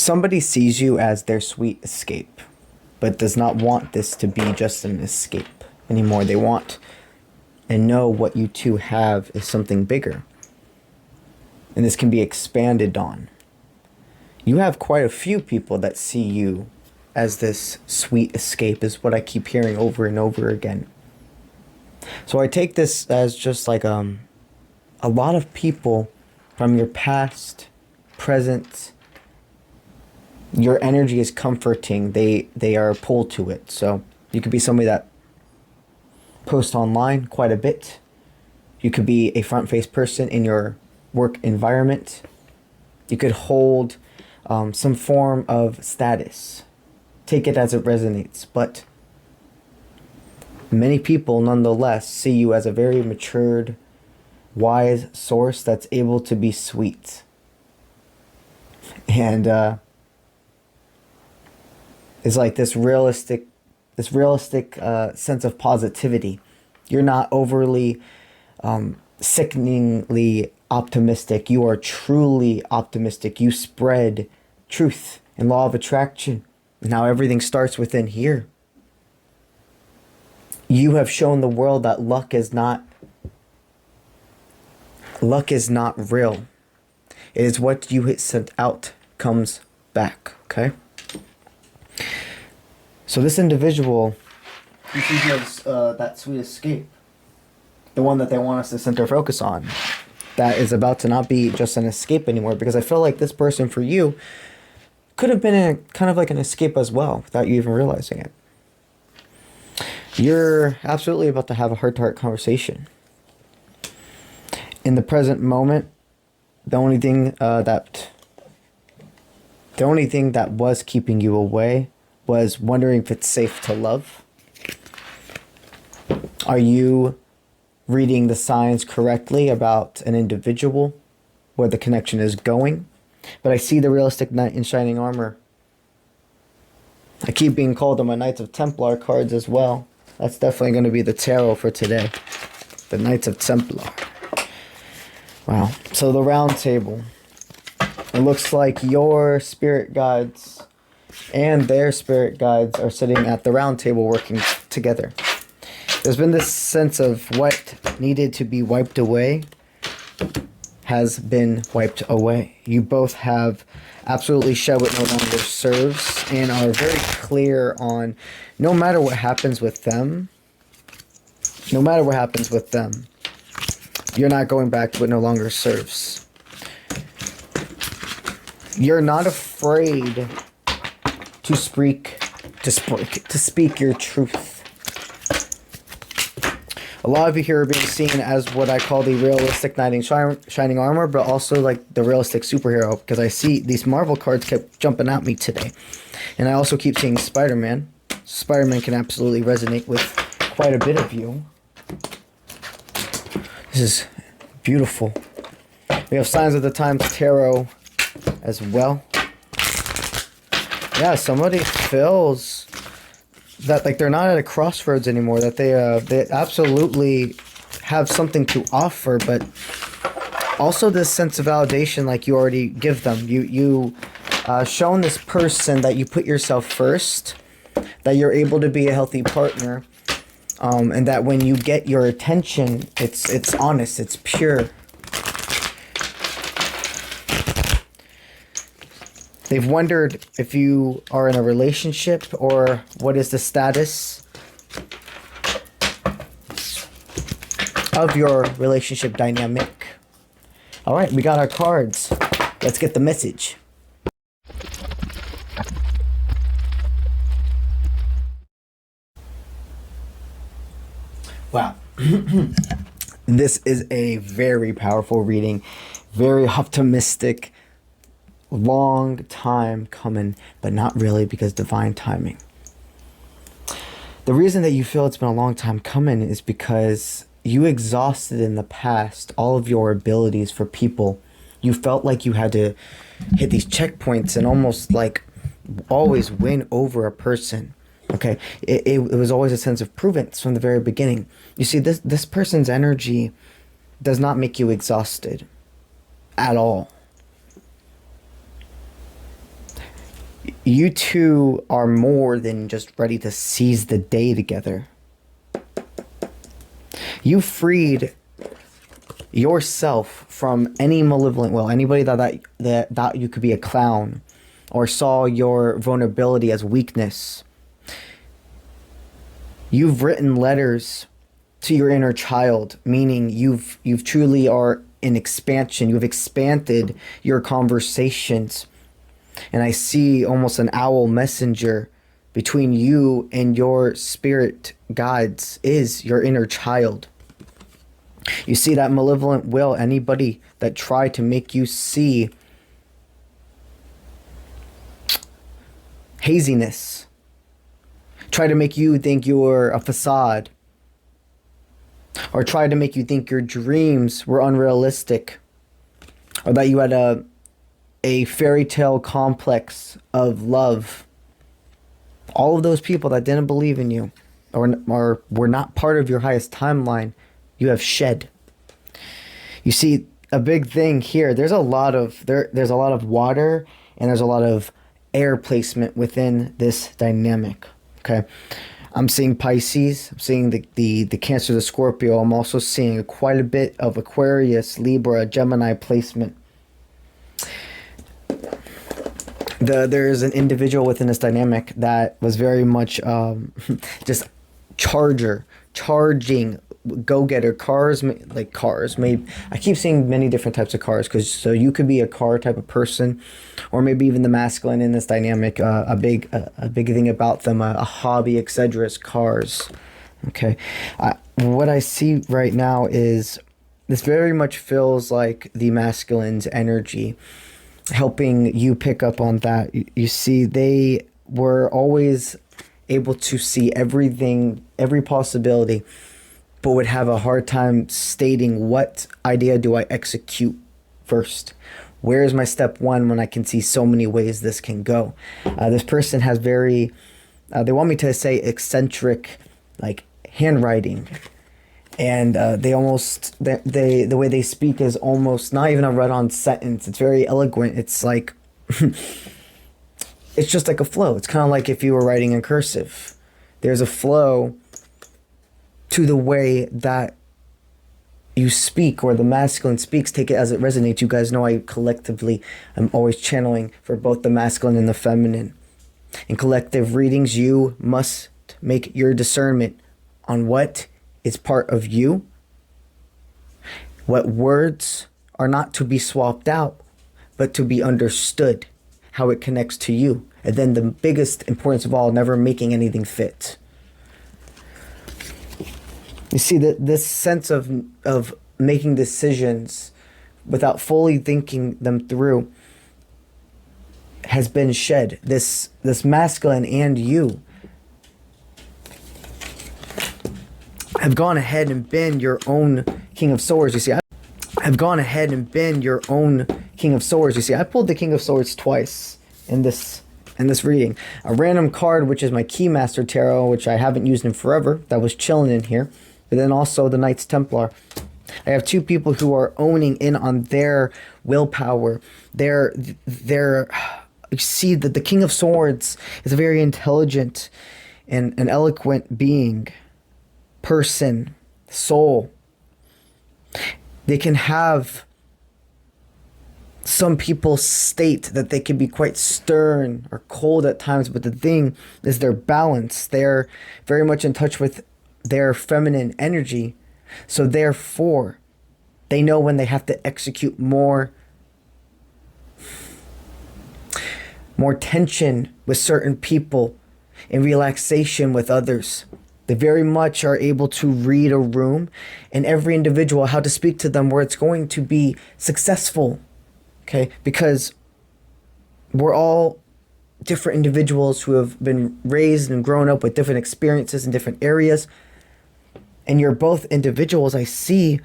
Somebody sees you as their sweet escape, but does not want this to be just an escape anymore. They want and know what you two have is something bigger. And this can be expanded on. You have quite a few people that see you as this sweet escape, is what I keep hearing over and over again. So I take this as just like a lot of people from your past, present, your energy is comforting. They are pulled to it. So you could be somebody that posts online quite a bit. You could be a front-faced person in your work environment. You could hold some form of status. Take it as it resonates. But many people nonetheless see you as a very matured, wise source that's able to be sweet. And it's like this realistic sense of positivity. You're not overly sickeningly optimistic. You are truly optimistic. You spread truth and law of attraction. Now everything starts within here. You have shown the world that luck is not real. It is what you hit sent out comes back, okay? So this individual, you see has that sweet escape, the one that they want us to center focus on, that is about to not be just an escape anymore, because I feel like this person for you could have been kind of like an escape as well without you even realizing it. You're absolutely about to have a heart-to-heart conversation. In the present moment, the only thing that was keeping you away was wondering if it's safe to love. Are you reading the signs correctly about an individual, where the connection is going? But I see the realistic knight in shining armor. I keep being called on my Knights of Templar cards as well. That's definitely going to be the tarot for today. The Knights of Templar. Wow. So the round table. It looks like your spirit guides and their spirit guides are sitting at the round table working together. There's been this sense of what needed to be wiped away has been wiped away. You both have absolutely shed what no longer serves and are very clear on no matter what happens with them, you're not going back to what no longer serves. You're not afraid to speak your truth. A lot of you here are being seen as what I call the realistic knight in shining armor, but also like the realistic superhero, because I see these Marvel cards kept jumping at me today. And I also keep seeing Spider-Man. Spider-Man can absolutely resonate with quite a bit of you. This is beautiful. We have Signs of the Times Tarot as well. Yeah, somebody feels that like they're not at a crossroads anymore, that they absolutely have something to offer, but also this sense of validation like you already give them. You shown this person that you put yourself first, that you're able to be a healthy partner, and that when you get your attention, it's honest, it's pure. They've wondered if you are in a relationship or what is the status of your relationship dynamic. All right, we got our cards. Let's get the message. Wow. This is a very powerful reading, very optimistic. Long time coming, but not really, because divine timing. The reason that you feel it's been a long time coming is because you exhausted in the past all of your abilities for people. You felt like you had to hit these checkpoints and almost like always win over a person. Okay, it was always a sense of prudence from the very beginning. You see, this person's energy does not make you exhausted at all. You two are more than just ready to seize the day together. You freed yourself from any malevolent will. Anybody that you could be a clown or saw your vulnerability as weakness. You've written letters to your inner child, meaning you've truly are in expansion. You've expanded your conversations. And I see almost an owl messenger between you and your spirit guides is your inner child. You see that malevolent will, anybody that tried to make you see haziness, try to make you think you were a facade, or try to make you think your dreams were unrealistic, or that you had a fairy tale complex of love. All of those people that didn't believe in you or were not part of your highest timeline, you have shed. You see, a big thing here, there's a lot of water and there's a lot of air placement within this dynamic. Okay. I'm seeing Pisces, I'm seeing the Cancer, the Scorpio. I'm also seeing quite a bit of Aquarius, Libra, Gemini placement. There's an individual within this dynamic that was very much just charging, go-getter, cars. Maybe I keep seeing many different types of cars, so you could be a car type of person, or maybe even the masculine in this dynamic. A big thing about them, a hobby, etc. is cars. Okay, what I see right now is this very much feels like the masculine's energy, helping you pick up on that. You see, they were always able to see everything, every possibility, but would have a hard time stating what idea do I execute first. Where is my step one when I can see so many ways this can go? This person has very, they want me to say eccentric, like handwriting. And the way they speak is almost not even a run-on sentence. It's very eloquent. It's like, it's just like a flow. It's kind of like if you were writing in cursive. There's a flow to the way that you speak, or the masculine speaks. Take it as it resonates. You guys know I collectively am always channeling for both the masculine and the feminine. In collective readings, you must make your discernment on what is part of you, what words are not to be swapped out, but to be understood, how it connects to you. And then the biggest importance of all, never making anything fit. You see, that this sense of making decisions without fully thinking them through has been shed. This masculine and you have gone ahead and been your own King of Swords. You see, I've gone ahead and been your own King of Swords. You see, I pulled the King of Swords twice in this reading. A random card, which is my Keymaster Tarot, which I haven't used in forever, that was chilling in here. But then also the Knights Templar. I have two people who are owning in on their willpower. You see that the King of Swords is a very intelligent and an eloquent being, person, soul. They can have, some people state that they can be quite stern or cold at times, but the thing is their balance. They're very much in touch with their feminine energy, so therefore they know when they have to execute more tension with certain people and relaxation with others. They very much are able to read a room and every individual, how to speak to them where it's going to be successful. Okay, because we're all different individuals who have been raised and grown up with different experiences in different areas. And you're both individuals, I see,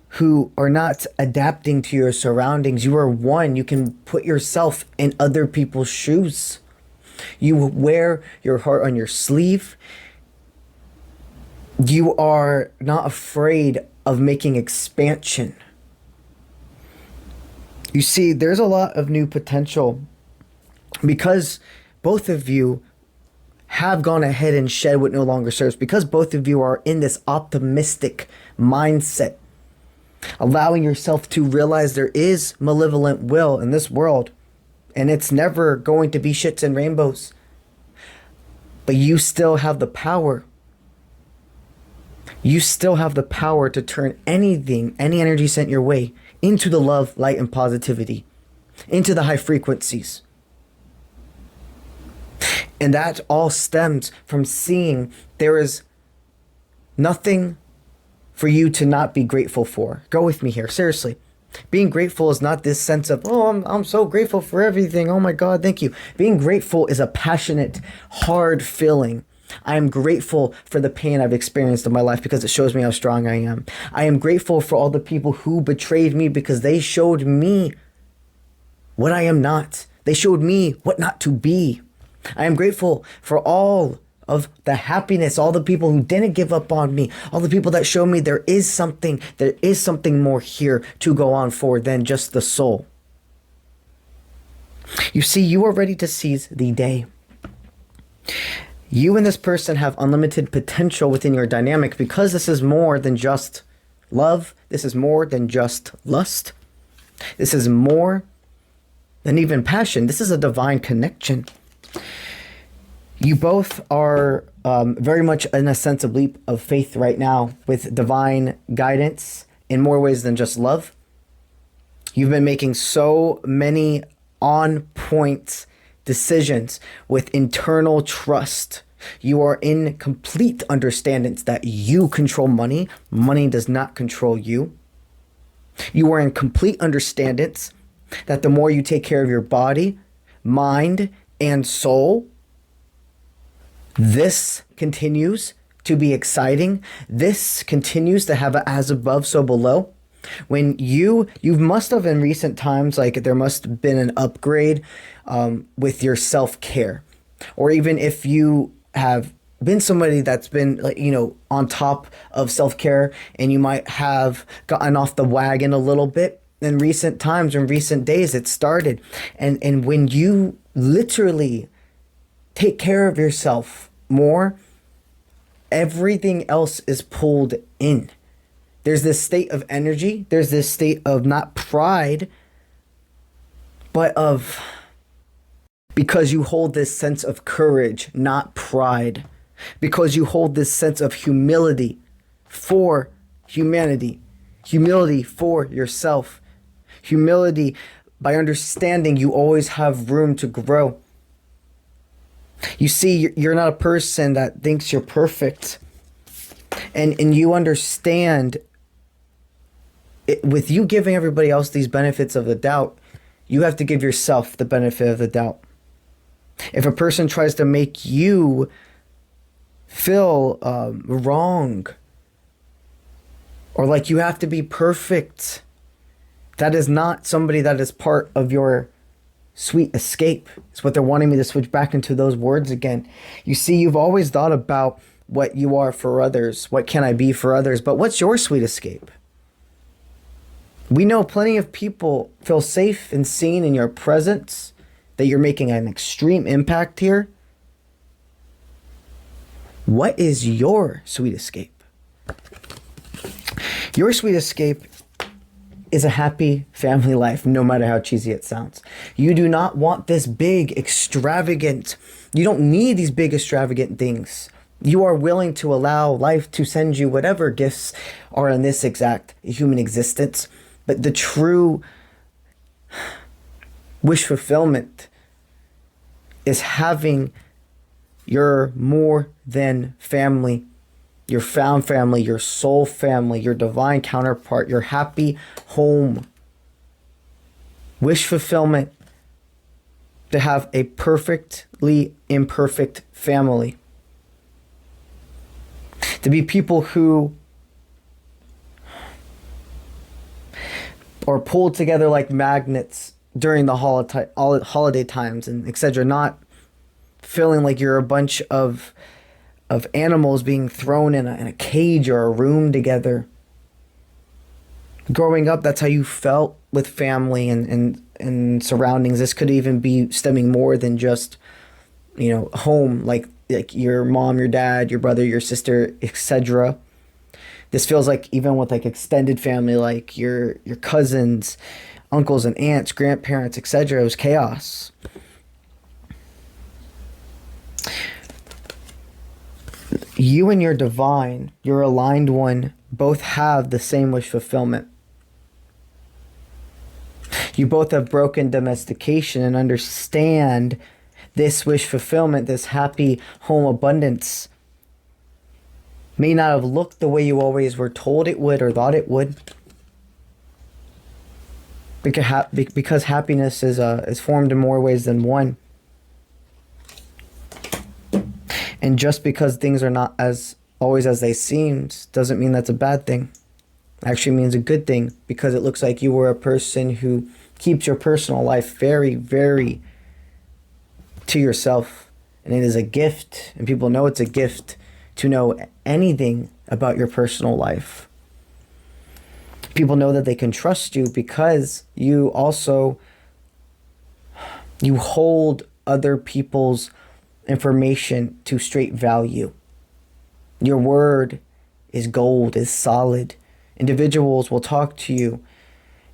who are not adapting to your surroundings. You are one. You can put yourself in other people's shoes. You wear your heart on your sleeve. You are not afraid of making expansion. You see, there's a lot of new potential because both of you have gone ahead and shed what no longer serves, because both of you are in this optimistic mindset, allowing yourself to realize there is malevolent will in this world, and it's never going to be shits and rainbows. But you still have the power. You still have the power to turn anything, any energy sent your way, into the love, light, and positivity, into the high frequencies. And that all stems from seeing there is nothing for you to not be grateful for. Go with me here, seriously. Being grateful is not this sense of, oh, I'm so grateful for everything. Oh my God, thank you. Being grateful is a passionate, hard feeling. I am grateful for the pain I've experienced in my life because it shows me how strong I am. I am grateful for all the people who betrayed me because they showed me what I am not. They showed me what not to be. I am grateful for all of the happiness, all the people who didn't give up on me, all the people that showed me there is something more here to go on for than just the soul. You see, you are ready to seize the day. You and this person have unlimited potential within your dynamic because this is more than just love. This is more than just lust. This is more than even passion. This is a divine connection. You both are very much in a sense of leap of faith right now with divine guidance in more ways than just love. You've been making so many on-point decisions with internal trust. You are in complete understanding that you control money. Money does not control you. You are in complete understanding that the more you take care of your body, mind, and soul, this continues to be exciting. This continues to have a as above, so below. When you must have in recent times, like there must have been an upgrade with your self-care. Or even if you have been somebody that's been, like, on top of self-care and you might have gotten off the wagon a little bit in recent times, in recent days, it started. And when you literally take care of yourself more, everything else is pulled in. There's this state of energy. There's this state of not pride, but of, because you hold this sense of courage, not pride. Because you hold this sense of humility for humanity. Humility for yourself. Humility by understanding you always have room to grow. You see, you're not a person that thinks you're perfect. And you understand, with you giving everybody else these benefits of the doubt, you have to give yourself the benefit of the doubt. If a person tries to make you feel wrong, or like you have to be perfect, that is not somebody that is part of your sweet escape. It's what they're wanting me to switch back into those words again. You see, you've always thought about what you are for others. What can I be for others? But what's your sweet escape? We know plenty of people feel safe and seen in your presence, that you're making an extreme impact here. What is your sweet escape? Your sweet escape is a happy family life, no matter how cheesy it sounds. You do not want this big, extravagant, you don't need these big, extravagant things. You are willing to allow life to send you whatever gifts are in this exact human existence. But the true wish fulfillment is having your more than family, your found family, your soul family, your divine counterpart, your happy home. Wish fulfillment to have a perfectly imperfect family. To be people who are pulled together like magnets during the holiday times and etc. Not feeling like you're a bunch of animals being thrown in a cage or a room together. Growing up, that's how you felt with family and surroundings. This could even be stemming more than just home, like your mom, your dad, your brother, your sister, etc. This feels like even with like extended family, like your cousins, uncles and aunts, grandparents, etc. It was chaos. You and your divine, your aligned one, both have the same wish fulfillment. You both have broken domestication and understand this wish fulfillment, this happy home abundance may not have looked the way you always were told it would or thought it would. Because happiness is formed in more ways than one. And just because things are not as always as they seemed doesn't mean that's a bad thing. It actually means a good thing, because it looks like you were a person who keeps your personal life very, very to yourself. And it is a gift, and people know it's a gift to know anything about your personal life. People know that they can trust you because you hold other people's information to straight value. Your word is gold, is solid. Individuals will talk to you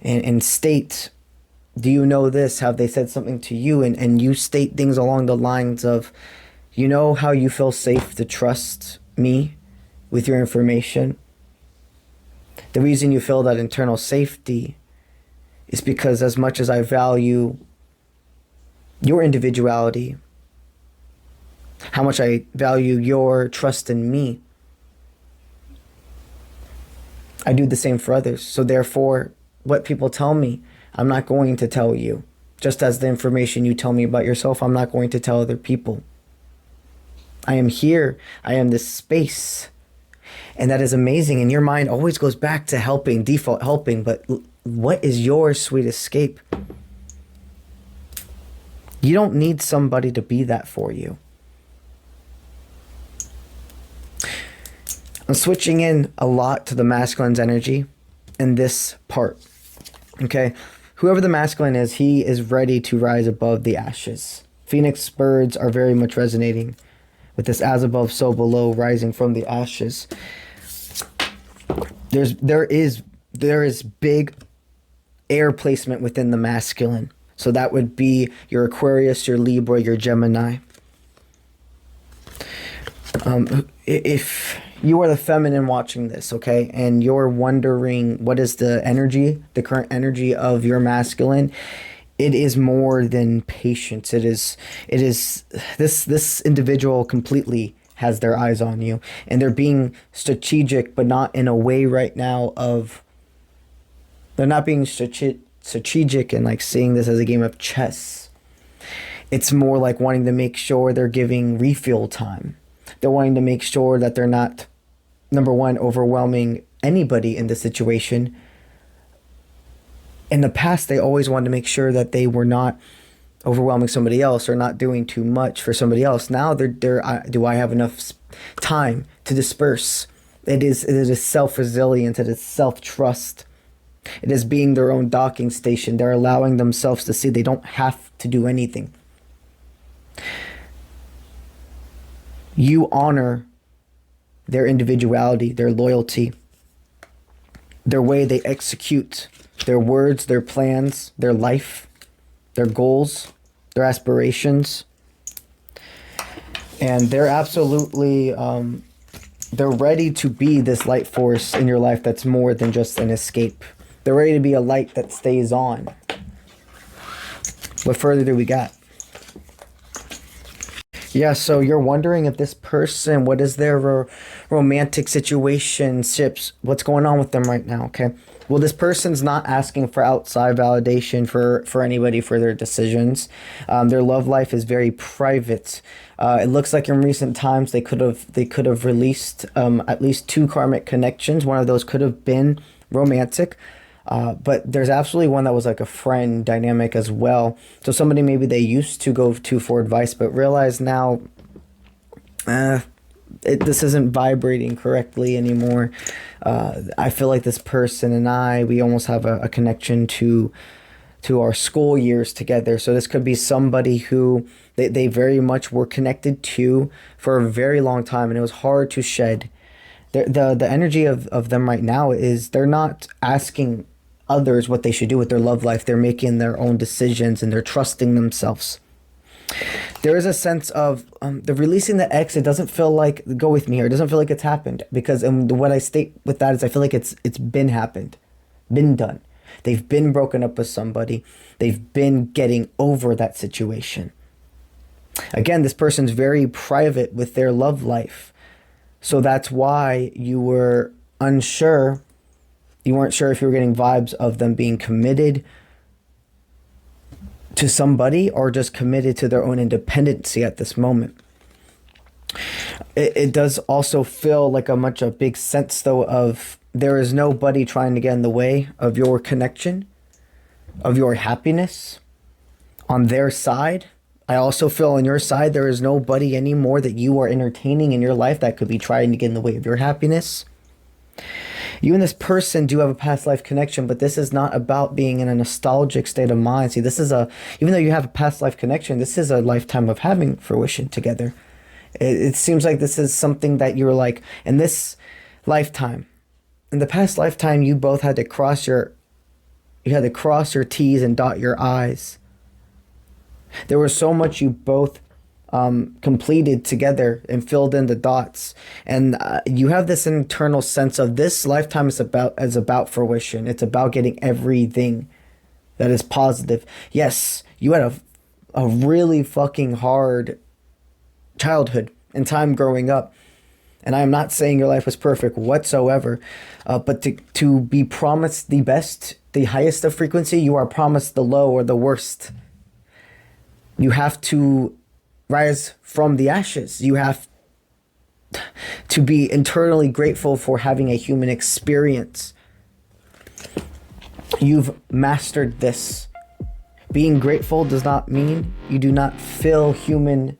and state, do you know this? Have they said something to you? And you state things along the lines of, you know how you feel safe to trust me with your information? The reason you feel that internal safety is because as much as I value your individuality, how much I value your trust in me, I do the same for others. So therefore, what people tell me, I'm not going to tell you. Just as the information you tell me about yourself, I'm not going to tell other people. I am here. I am this space. And that is amazing. And your mind always goes back to helping, default helping. But what is your sweet escape? You don't need somebody to be that for you. I'm switching in a lot to the masculine's energy in this part. Okay? Whoever the masculine is, he is ready to rise above the ashes. Phoenix birds are very much resonating with this as above, so below, rising from the ashes. There is big air placement within the masculine. So that would be your Aquarius, your Libra, your Gemini. If you are the feminine watching this, okay, and you're wondering what is the energy, the current energy of your masculine, it is more than patience. It is this individual completely has their eyes on you, and they're being strategic, but not in a way right now of, they're not being strategic and like seeing this as a game of chess. It's more like wanting to make sure they're giving refuel time. They're wanting to make sure that they're not, number one, overwhelming anybody in the situation. In the past, they always wanted to make sure that they were not overwhelming somebody else or not doing too much for somebody else. Now they're do I have enough time to disperse? It is self-resilience. It is self-trust. It is being their own docking station. They're allowing themselves to see they don't have to do anything. You honor their individuality, their loyalty, their way they execute their words, their plans, their life, their goals, their aspirations. And they're absolutely, they're ready to be this light force in your life that's more than just an escape. They're ready to be a light that stays on. What further do we got? Yeah, so you're wondering if this person, what is their romantic situationships, what's going on with them right now, okay? Well, this person's not asking for outside validation for anybody for their decisions. Their love life is very private. It looks like in recent times they could have released at least 2 karmic connections. One of those could have been romantic. But there's absolutely one that was like a friend dynamic as well. So somebody maybe they used to go to for advice, but realize now this isn't vibrating correctly anymore. I feel like this person and we almost have a connection to to our school years together. So this could be somebody who they very much were connected to for a very long time, and it was hard to shed. The energy of them right now is they're not asking others what they should do with their love life. They're making their own decisions and they're trusting themselves. There is a sense of the releasing the ex. It doesn't feel like, go with me here, it doesn't feel like it's happened, because what I state with that is I feel like it's been happened, been done. They've been broken up with somebody. They've been getting over that situation. Again, this person's very private with their love life. So that's why you were unsure. You weren't sure if you were getting vibes of them being committed to somebody or just committed to their own independency at this moment. It does also feel like a big sense, though, of there is nobody trying to get in the way of your connection, of your happiness on their side. I also feel on your side, there is nobody anymore that you are entertaining in your life that could be trying to get in the way of your happiness. You and this person do have a past life connection, but this is not about being in a nostalgic state of mind. See, even though you have a past life connection, this is a lifetime of having fruition together. It seems like this is something that you're like, in this lifetime, in the past lifetime, you both had to cross your T's and dot your I's. There was so much you both completed together and filled in the dots, and you have this internal sense of this lifetime is about fruition. It's about getting everything that is positive. Yes, you had a really fucking hard childhood and time growing up, and I am not saying your life was perfect whatsoever, but to be promised the best, the highest of frequency, you are promised the low or the worst. You have to rise from the ashes. You have to be internally grateful for having a human experience. You've mastered this. Being grateful does not mean you do not feel human